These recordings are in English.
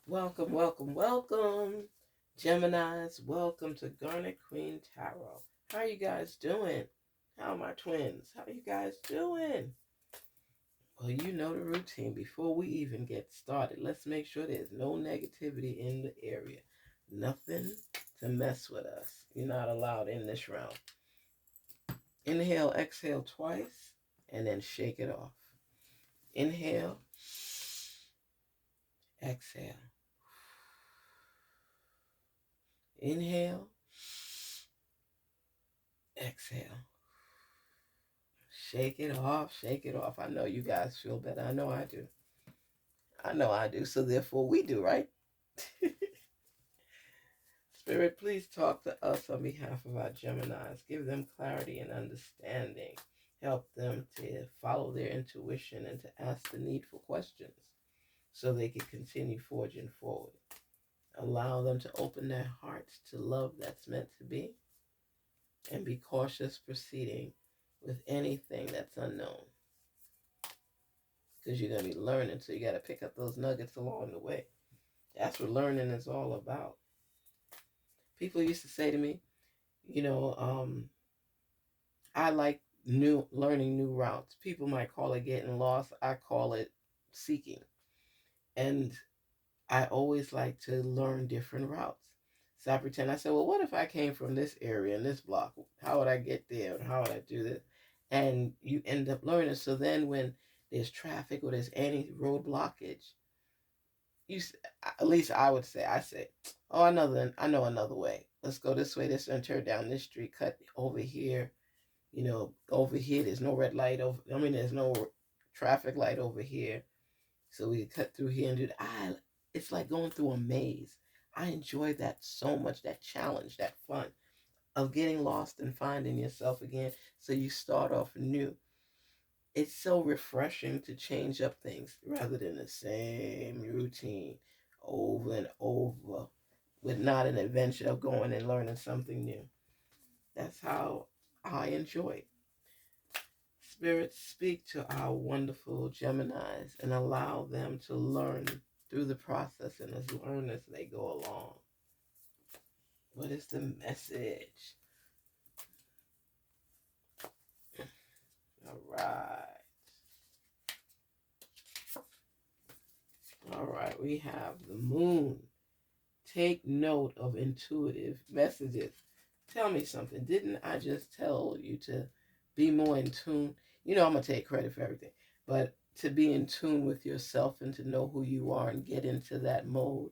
Welcome, welcome, welcome. Geminis, welcome to Garnet Queen Tarot. How are you guys doing? How are my twins? How are you guys doing? Well, you know the routine. Before we even get started, let's make sure there's no negativity in the area. Nothing to mess with us. You're not allowed in this round. Inhale, exhale twice, and then shake it off. Inhale, exhale. Inhale, exhale. Shake it off, shake it off. I know you guys feel better. I know I do. I know I do. So therefore we do, right? Spirit, please talk to us on behalf of our Geminis. Give them clarity and understanding. Help them to follow their intuition and to ask the needful questions so they can continue forging forward. Allow them to open their hearts to love that's meant to be and be cautious proceeding with anything that's unknown. Because you're going to be learning, so you got to pick up those nuggets along the way. That's what learning is all about. People used to say to me, you know, I like learning new routes. People might call it getting lost. I call it seeking. And I always like to learn different routes. So I said, well, what if I came from this area in this block? How would I get there? And how would I do this? And you end up learning. So then when there's traffic or there's any road blockage, you at least I say, oh, I know another way. Let's go this way, this and turn down this street, cut over here. Over here there's no red light there's no traffic light over here. So we cut through here and do that. It's like going through a maze. I enjoy that so much, that challenge, that fun of getting lost and finding yourself again. So you start off new. It's so refreshing to change up things rather than the same routine over and over with not an adventure of going and learning something new. That's how I enjoy it. Spirits, speak to our wonderful Geminis and allow them to learn through the process and learn as they go along. What is the message? All right. All right, we have the moon. Take note of intuitive messages. Tell me something. Didn't I just tell you to be more in tune? I'm going to take credit for everything, but to be in tune with yourself and to know who you are and get into that mode.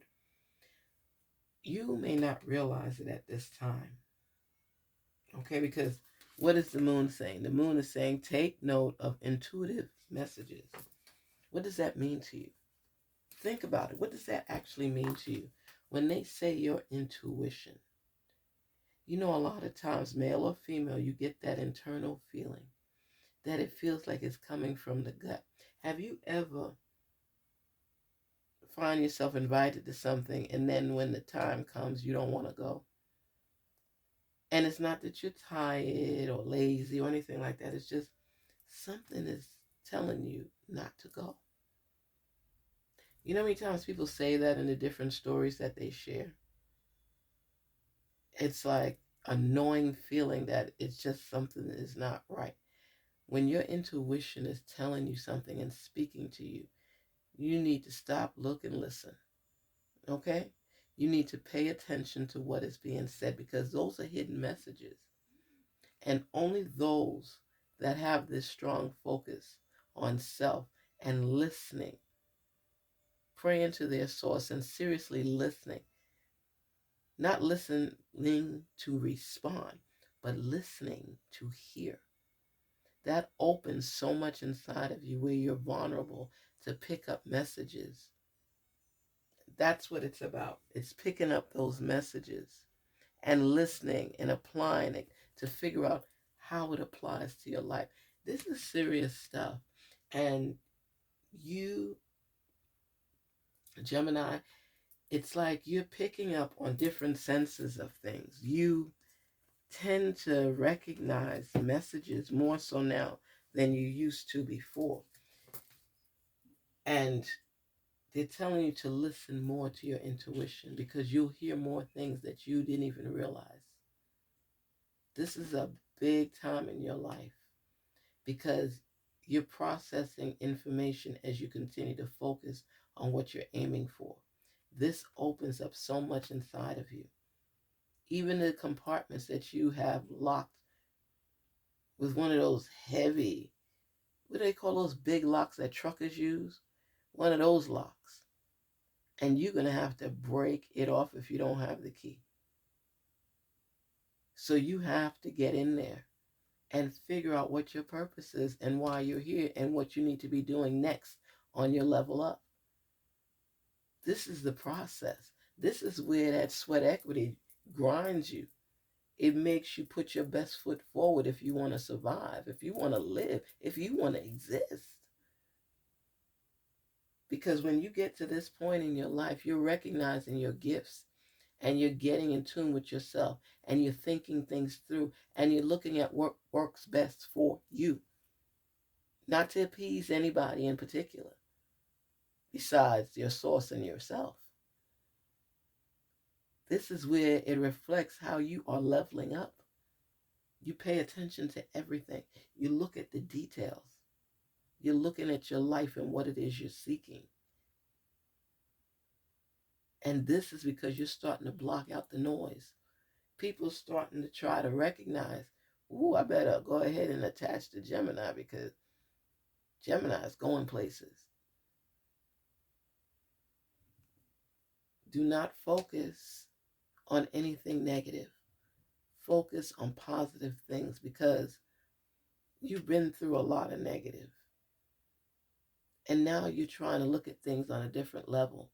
You may not realize it at this time. Okay, because what is the moon saying? The moon is saying take note of intuitive messages. What does that mean to you? Think about it. What does that actually mean to you? When they say your intuition, a lot of times, male or female, you get that internal feeling that it feels like it's coming from the gut. Have you ever find yourself invited to something and then when the time comes, you don't want to go? And it's not that you're tired or lazy or anything like that. It's just something is telling you not to go. You know how many times people say that in the different stories that they share? It's like a gnawing feeling that it's just something that is not right. When your intuition is telling you something and speaking to you, you need to stop, look, and listen. Okay? You need to pay attention to what is being said because those are hidden messages. And only those that have this strong focus on self and listening, praying to their source and seriously listening, not listening to respond, but listening to hear. That opens so much inside of you where you're vulnerable to pick up messages. That's what it's about. It's picking up those messages and listening and applying it to figure out how it applies to your life. This is serious stuff. And you, Gemini, it's like you're picking up on different senses of things. You tend to recognize messages more so now than you used to before. And they're telling you to listen more to your intuition because you'll hear more things that you didn't even realize. This is a big time in your life because you're processing information as you continue to focus on what you're aiming for. This opens up so much inside of you. Even the compartments that you have locked with one of those heavy, what do they call those big locks that truckers use? One of those locks. And you're going to have to break it off if you don't have the key. So you have to get in there and figure out what your purpose is and why you're here and what you need to be doing next on your level up. This is the process. This is where that sweat equity grinds you. It makes you put your best foot forward if you want to survive, if you want to live, if you want to exist. Because when you get to this point in your life, you're recognizing your gifts and you're getting in tune with yourself and you're thinking things through and you're looking at what works best for you, not to appease anybody in particular besides your source and yourself. This is where it reflects how you are leveling up. You pay attention to everything. You look at the details. You're looking at your life and what it is you're seeking. And this is because you're starting to block out the noise. People starting to try to recognize, ooh, I better go ahead and attach to Gemini because Gemini is going places. Do not focus on anything negative. Focus on positive things because you've been through a lot of negative. And now you're trying to look at things on a different level.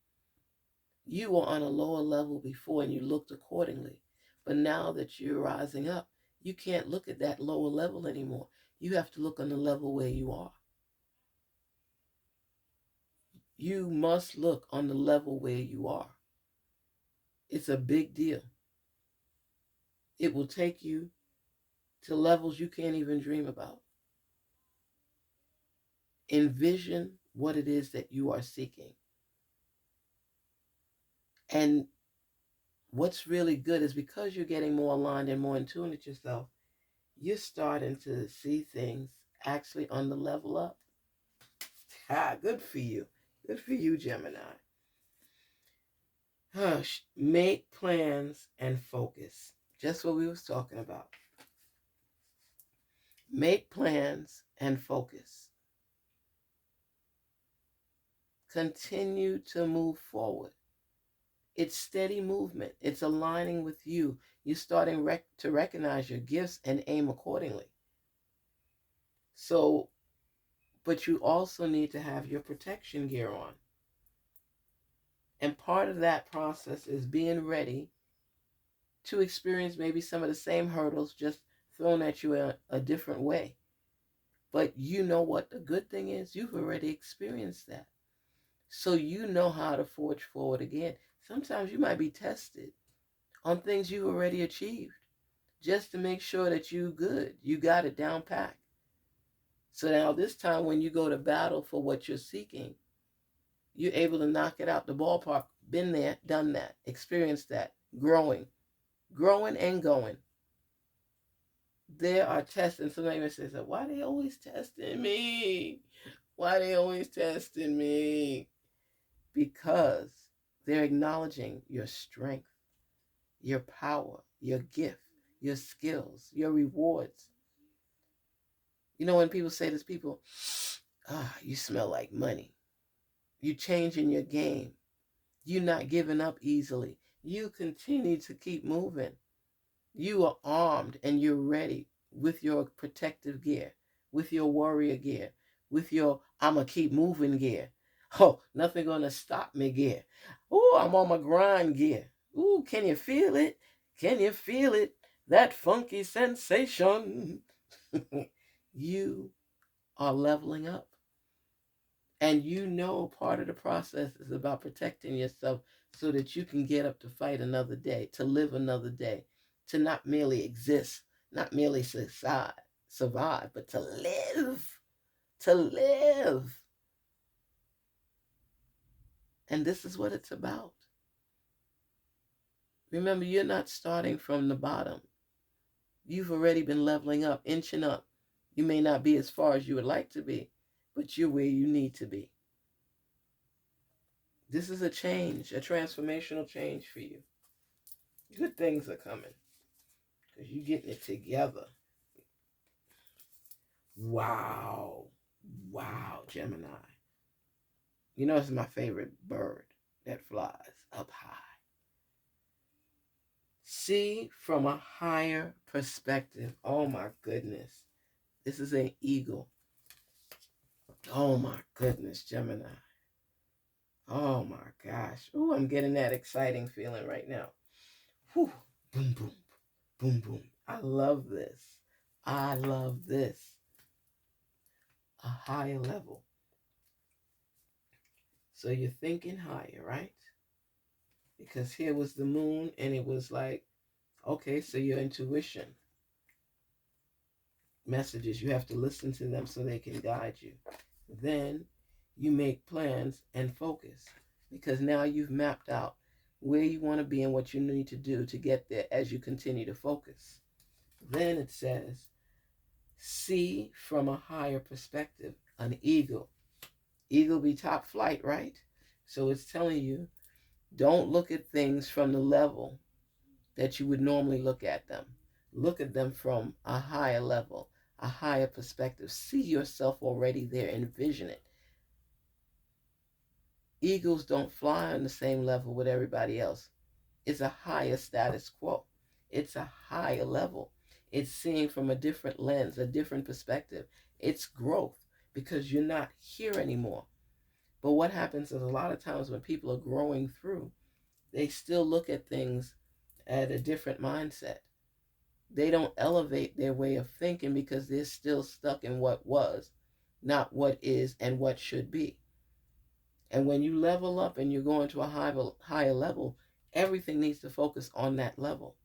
You were on a lower level before and you looked accordingly. But now that you're rising up, you can't look at that lower level anymore. You have to look on the level where you are. You must look on the level where you are. It's a big deal. It will take you to levels you can't even dream about. Envision what it is that you are seeking. And what's really good is because you're getting more aligned and more in tune with yourself, you're starting to see things actually on the level up. Good for you. Good for you, Gemini. Hush. Make plans and focus. Just what we was talking about. Make plans and focus. Continue to move forward. It's steady movement. It's aligning with you. You're starting to recognize your gifts and aim accordingly. So, but you also need to have your protection gear on. And part of that process is being ready to experience maybe some of the same hurdles just thrown at you a different way. But you know what the good thing is? You've already experienced that. So you know how to forge forward again. Sometimes you might be tested on things you already achieved just to make sure that you're good. You got it down pat. So now this time when you go to battle for what you're seeking, you're able to knock it out the ballpark. Been there, done that, experienced that, growing and going. There are tests, and somebody may say, why are they always testing me? Why are they always testing me? Because they're acknowledging your strength, your power, your gift, your skills, your rewards. You know, when people say this, people, you smell like money. You changing your game. You're not giving up easily. You continue to keep moving. You are armed and you're ready with your protective gear, with your warrior gear, with your I'ma keep moving gear. Oh, nothing gonna stop me gear. Oh, I'm on my grind gear. Ooh, can you feel it? Can you feel it? That funky sensation. You are leveling up. And you know part of the process is about protecting yourself so that you can get up to fight another day, to live another day, to not merely exist, not merely survive, but to live. To live. And this is what it's about. Remember, you're not starting from the bottom. You've already been leveling up, inching up. You may not be as far as you would like to be, but you're where you need to be. This is a change, a transformational change for you. Good things are coming because you're getting it together. Wow. Wow, Gemini. You know, it's my favorite bird that flies up high. See from a higher perspective. Oh my goodness. This is an eagle. Oh my goodness, Gemini. Oh my gosh. Ooh, I'm getting that exciting feeling right now. Whew. Boom, boom, boom, boom. I love this. I love this. A higher level. So you're thinking higher, right? Because here was the moon and it was like, okay, so your intuition messages, you have to listen to them so they can guide you. Then you make plans and focus because now you've mapped out where you want to be and what you need to do to get there as you continue to focus. Then it says, see from a higher perspective, an eagle. Eagle be top flight, right? So it's telling you, don't look at things from the level that you would normally look at them. Look at them from a higher level, a higher perspective. See yourself already there. Envision it. Eagles don't fly on the same level with everybody else. It's a higher status quo. It's a higher level. It's seeing from a different lens, a different perspective. It's growth because you're not here anymore. But what happens is a lot of times when people are growing through, they still look at things at a different mindset. They don't elevate their way of thinking because they're still stuck in what was, not what is and what should be. And when you level up and you're going to a higher level, everything needs to focus on that level.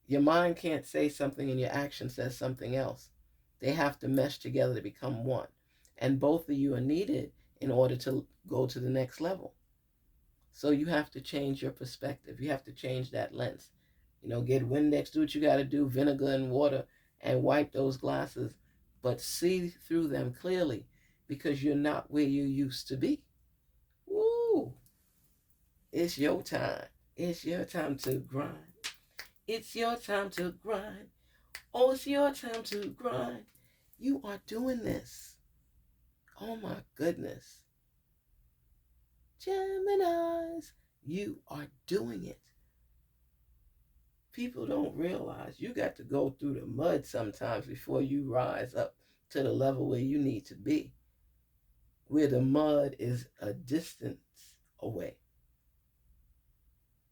Your mind can't say something and your action says something else. They have to mesh together to become one. And both of you are needed in order to go to the next level. So you have to change your perspective. You have to change that lens. Get Windex, do what you got to do, vinegar and water, and wipe those glasses. But see through them clearly because you're not where you used to be. Woo! It's your time. It's your time to grind. It's your time to grind. Oh, it's your time to grind. You are doing this. Oh my goodness. Geminis, you are doing it. People don't realize you got to go through the mud sometimes before you rise up to the level where you need to be, where the mud is a distance away.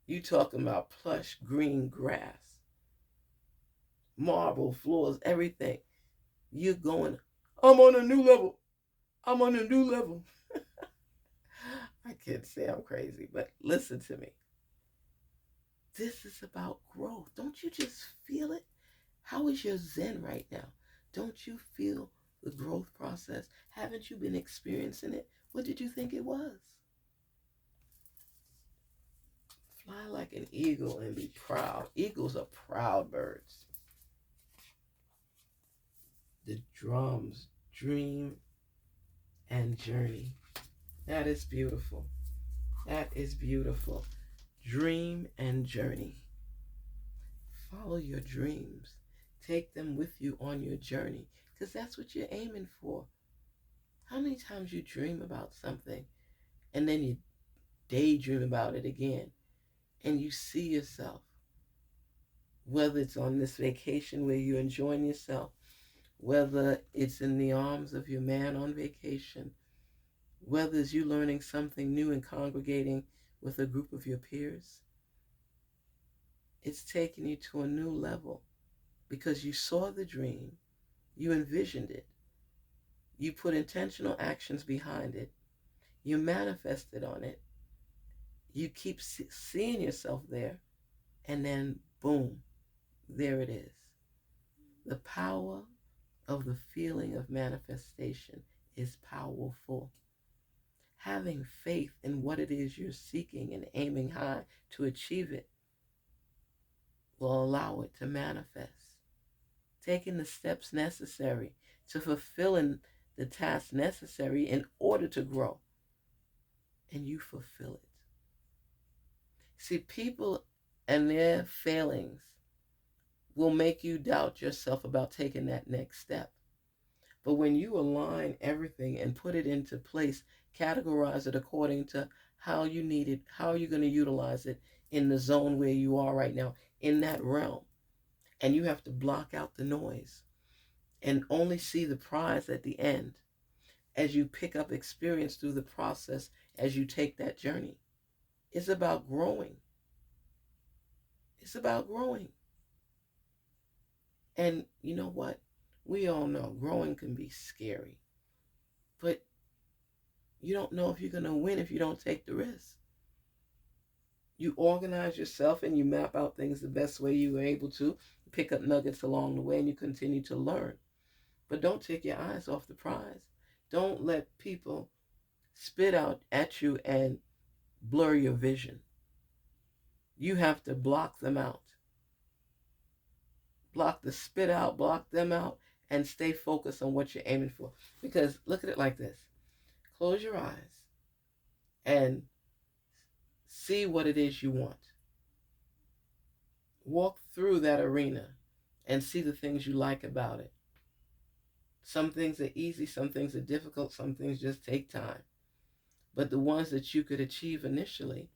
You talking about plush green grass, marble floors, everything. You're going, I'm on a new level. I'm on a new level. I can't say I'm crazy, but listen to me. This is about growth. Don't you just feel it? How is your Zen right now? Don't you feel the growth process? Haven't you been experiencing it? What did you think it was? Fly like an eagle and be proud. Eagles are proud birds. The drums, dream and journey. That is beautiful. That is beautiful. Dream and journey. Follow your dreams. Take them with you on your journey because that's what you're aiming for. How many times you dream about something and then you daydream about it again and you see yourself, whether it's on this vacation where you're enjoying yourself, whether it's in the arms of your man on vacation, whether it's you learning something new and congregating with a group of your peers. It's taking you to a new level because you saw the dream, you envisioned it, you put intentional actions behind it, you manifested on it, you keep seeing yourself there, and then boom, there it is. The power of the feeling of manifestation is powerful. Having faith in what it is you're seeking and aiming high to achieve it will allow it to manifest. Taking the steps necessary to fulfilling the tasks necessary in order to grow, and you fulfill it. See, people and their failings will make you doubt yourself about taking that next step. But when you align everything and put it into place, categorize it according to how you need it, how you're going to utilize it in the zone where you are right now, in that realm. And you have to block out the noise and only see the prize at the end as you pick up experience through the process as you take that journey. It's about growing. It's about growing. And you know what? We all know growing can be scary. But you don't know if you're going to win if you don't take the risk. You organize yourself and you map out things the best way you were able to, pick up nuggets along the way, and you continue to learn. But don't take your eyes off the prize. Don't let people spit out at you and blur your vision. You have to block them out. Block the spit out, block them out, and stay focused on what you're aiming for. Because look at it like this. Close your eyes and see what it is you want. Walk through that arena and see the things you like about it. Some things are easy, some things are difficult, some things just take time. But the ones that you could achieve initially,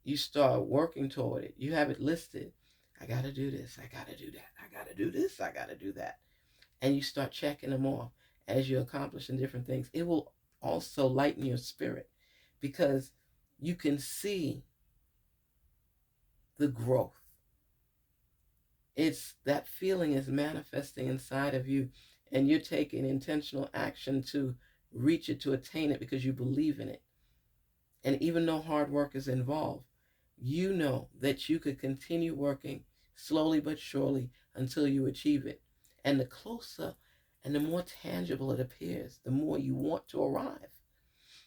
you start working toward it. You have it listed. I got to do this. I got to do that. I got to do this. I got to do that. And you start checking them off as you're accomplishing different things. It will also lighten your spirit because you can see the growth. It's that feeling is manifesting inside of you, and you're taking intentional action to reach it, to attain it, because you believe in it. And even though hard work is involved, you know that you could continue working slowly but surely until you achieve it. And the closer and the more tangible it appears, the more you want to arrive.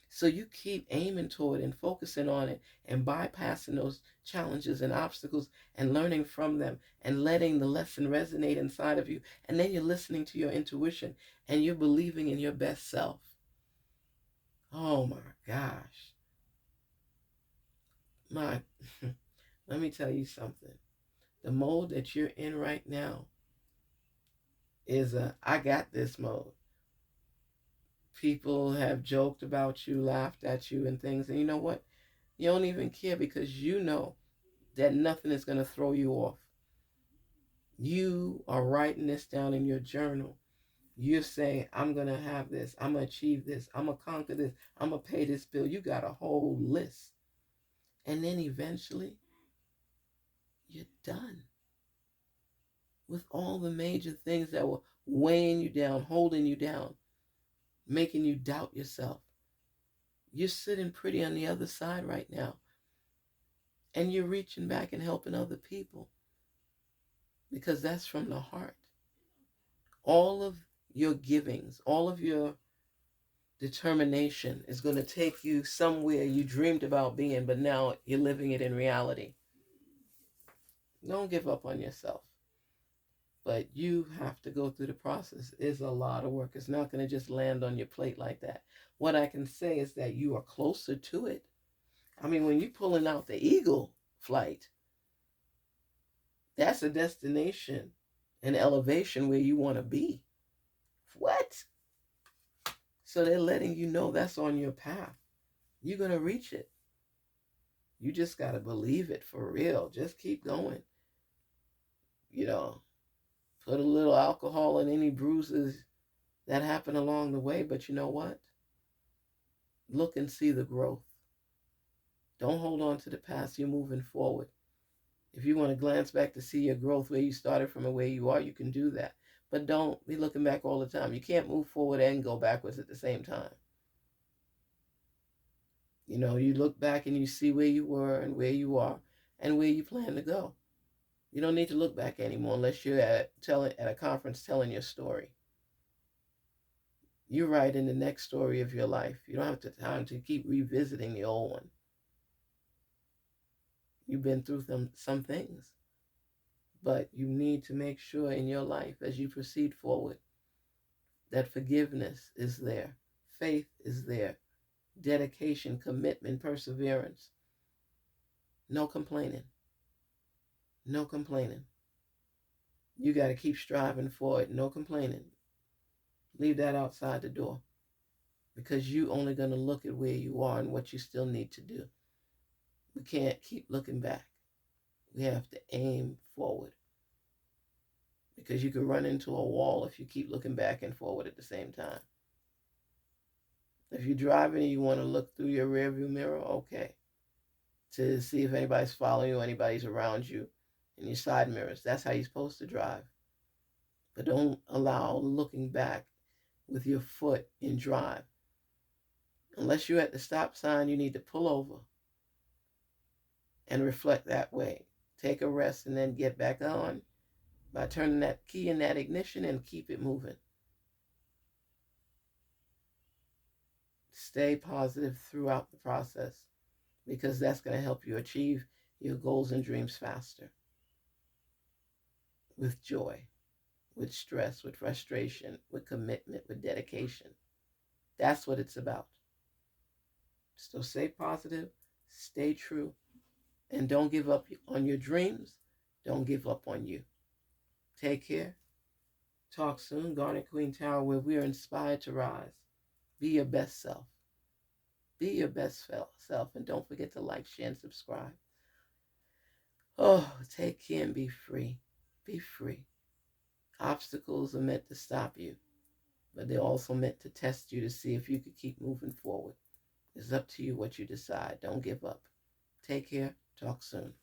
So you keep aiming toward and focusing on it and bypassing those challenges and obstacles and learning from them and letting the lesson resonate inside of you. And then you're listening to your intuition and you're believing in your best self. Oh my gosh. Let me tell you something. The mode that you're in right now is a I got this mode. People have joked about you, laughed at you and things. And you know what? You don't even care because you know that nothing is going to throw you off. You are writing this down in your journal. You're saying, I'm going to have this. I'm going to achieve this. I'm going to conquer this. I'm going to pay this bill. You got a whole list. And then eventually, you're done with all the major things that were weighing you down, holding you down, making you doubt yourself. You're sitting pretty on the other side right now. And you're reaching back and helping other people because that's from the heart. All of your givings, all of your determination is going to take you somewhere you dreamed about being, but now you're living it in reality. Don't give up on yourself. But you have to go through the process. It's a lot of work. It's not going to just land on your plate like that. What I can say is that you are closer to it. I mean, when you're pulling out the eagle flight, that's a destination, an elevation where you want to be. What? So they're letting you know that's on your path. You're going to reach it. You just got to believe it for real. Just keep going. You know, put a little alcohol in any bruises that happen along the way. But you know what? Look and see the growth. Don't hold on to the past. You're moving forward. If you want to glance back to see your growth where you started from and where you are, you can do that. But don't be looking back all the time. You can't move forward and go backwards at the same time. You know, you look back and you see where you were and where you are and where you plan to go. You don't need to look back anymore unless you're at a conference telling your story. You write in the next story of your life. You don't have the time to keep revisiting the old one. You've been through some things, but you need to make sure in your life as you proceed forward that forgiveness is there, faith is there, dedication, commitment, perseverance. No complaining. No complaining. You got to keep striving for it. No complaining. Leave that outside the door because you only going to look at where you are and what you still need to do. We can't keep looking back. We have to aim forward because you could run into a wall if you keep looking back and forward at the same time. If you're driving and you want to look through your rearview mirror, okay, to see if anybody's following you, anybody's around you in your side mirrors. That's how you're supposed to drive. But don't allow looking back with your foot in drive. Unless you're at the stop sign, you need to pull over and reflect that way. Take a rest and then get back on by turning that key in that ignition and keep it moving. Stay positive throughout the process because that's going to help you achieve your goals and dreams faster. With joy, with stress, with frustration, with commitment, with dedication. That's what it's about. So stay positive, stay true, and don't give up on your dreams. Don't give up on you. Take care. Talk soon. Garnet Queen Tarot, where we are inspired to rise. Be your best self. Be your best self. And don't forget to like, share, and subscribe. Oh, take care and be free. Be free. Obstacles are meant to stop you, but they're also meant to test you to see if you could keep moving forward. It's up to you what you decide. Don't give up. Take care. Talk soon.